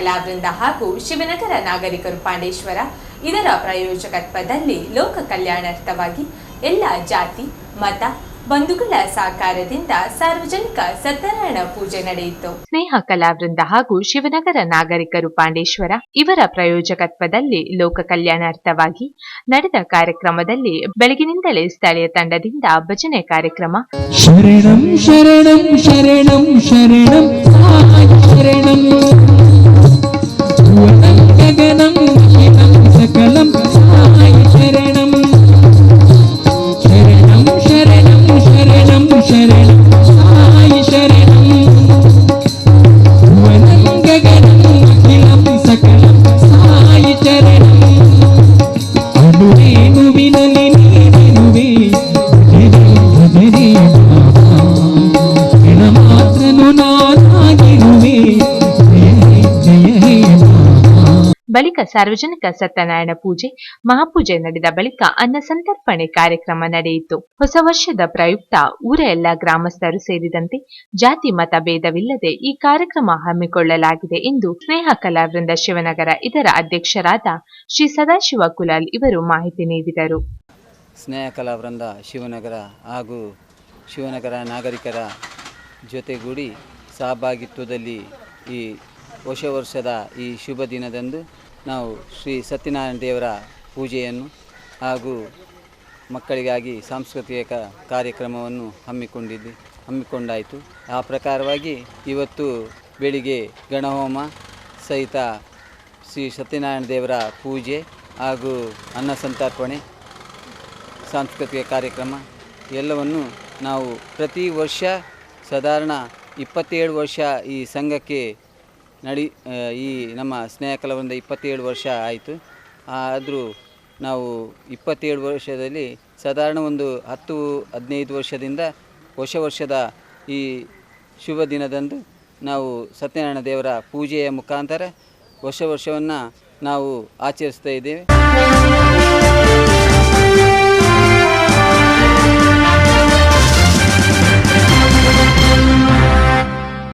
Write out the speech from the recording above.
ಕಲಾವೃಂದ ಹಾಗೂ ಶಿವನಗರ ನಾಗರಿಕರು ಪಾಂಡೇಶ್ವರ ಇದರ ಪ್ರಾಯೋಜಕತ್ವದಲ್ಲಿ ಲೋಕ ಕಲ್ಯಾಣಾರ್ಥವಾಗಿ ಎಲ್ಲ ಜಾತಿ ಮತ ಬಂಧುಗಳ ಸಹಕಾರದಿಂದ ಸಾರ್ವಜನಿಕ ಸತ್ಯನಾರಾಯಣ ಪೂಜೆ ನಡೆಯಿತು. ಸ್ನೇಹ ಕಲಾವೃಂದ ಹಾಗೂ ಶಿವನಗರ ನಾಗರಿಕರು ಪಾಂಡೇಶ್ವರ ಇವರ ಪ್ರಾಯೋಜಕತ್ವದಲ್ಲಿ ಲೋಕ ಕಲ್ಯಾಣಾರ್ಥವಾಗಿ ನಡೆದ ಕಾರ್ಯಕ್ರಮದಲ್ಲಿ ಬೆಳಗಿನಿಂದಲೇ ಸ್ಥಳೀಯ ತಂಡದಿಂದ ಭಜನೆ ಕಾರ್ಯಕ್ರಮ ಶರಣಂ ಶರಣಂ ಶರಣಂ ಶರಣಂ ಶರಣಂ ಗಗನಂ ಸಕಲಂ ಶರಣಂ ಶರಣಂ ಶರಣಂ ಶರಣಂ ಶರಣಂ ಸಾಯಿ ಶರಣಂ ಭುವನಂ ಗಗನಂ ಅಖಿಲಂ ಸಕಲಂ ಸಾಯಿ ಶರಣಂ ಅನುರೇಣುವಿನಲ್ಲಿ ನೀನೆನುವೆ ಭಜನೆ ಹೆಣ ಮಾತ್ರನು ನಾನಾಗಿರುವೆ ಬಳಿಕ ಸಾರ್ವಜನಿಕ ಸತ್ಯನಾರಾಯಣ ಪೂಜೆ ಮಹಾಪೂಜೆ ನಡೆದ ಬಳಿಕ ಅನ್ನ ಸಂತರ್ಪಣೆ ಕಾರ್ಯಕ್ರಮ ನಡೆಯಿತು. ಹೊಸ ವರ್ಷದ ಪ್ರಯುಕ್ತ ಊರ ಎಲ್ಲ ಗ್ರಾಮಸ್ಥರು ಸೇರಿದಂತೆ ಜಾತಿ ಮತ ಭೇದವಿಲ್ಲದೆ ಈ ಕಾರ್ಯಕ್ರಮ ಹಮ್ಮಿಕೊಳ್ಳಲಾಗಿದೆ ಎಂದು ಸ್ನೇಹ ಕಲಾವೃಂದ ಶಿವನಗರ ಇದರ ಅಧ್ಯಕ್ಷರಾದ ಶ್ರೀ ಸದಾಶಿವ ಕುಲಾಲ್ ಇವರು ಮಾಹಿತಿ ನೀಡಿದರು. ಸ್ನೇಹ ಕಲಾವೃಂದ ಶಿವನಗರ ಹಾಗೂ ಶಿವನಗರ ನಾಗರಿಕರ ಜೊತೆಗೂಡಿ ಸಹಭಾಗಿತ್ವದಲ್ಲಿ ಈ ಹೊಸ ವರ್ಷದ ಈ ಶುಭ ದಿನದಂದು ನಾವು ಶ್ರೀ ಸತ್ಯನಾರಾಯಣ ದೇವರ ಪೂಜೆಯನ್ನು ಹಾಗೂ ಮಕ್ಕಳಿಗಾಗಿ ಸಾಂಸ್ಕೃತಿಕ ಕಾರ್ಯಕ್ರಮವನ್ನು ಹಮ್ಮಿಕೊಂಡಾಯಿತು. ಆ ಪ್ರಕಾರವಾಗಿ ಇವತ್ತು ಬೆಳಿಗ್ಗೆ ಗಣಹೋಮ ಸಹಿತ ಶ್ರೀ ಸತ್ಯನಾರಾಯಣ ದೇವರ ಪೂಜೆ ಹಾಗೂ ಅನ್ನ ಸಂತರ್ಪಣೆ ಸಾಂಸ್ಕೃತಿಕ ಕಾರ್ಯಕ್ರಮ ಎಲ್ಲವನ್ನು ನಾವು ಪ್ರತಿ ವರ್ಷ ಸಾಧಾರಣ 27 ವರ್ಷ ಈ ಸಂಘಕ್ಕೆ ಈ ನಮ್ಮ ಸ್ನೇಹ ಕಲಾವೃಂದ 27 ವರ್ಷ ಆಯಿತು. ಆದರೂ ನಾವು 27 ವರ್ಷದಲ್ಲಿ ಸಾಧಾರಣ ಒಂದು 10-15 ವರ್ಷದಿಂದ ಹೊಸ ವರ್ಷದ ಈ ಶುಭ ದಿನದಂದು ನಾವು ಸತ್ಯನಾರಾಯಣ ದೇವರ ಪೂಜೆಯ ಮುಖಾಂತರ ಹೊಸ ವರ್ಷವನ್ನು ನಾವು ಆಚರಿಸ್ತಾ ಇದ್ದೇವೆ.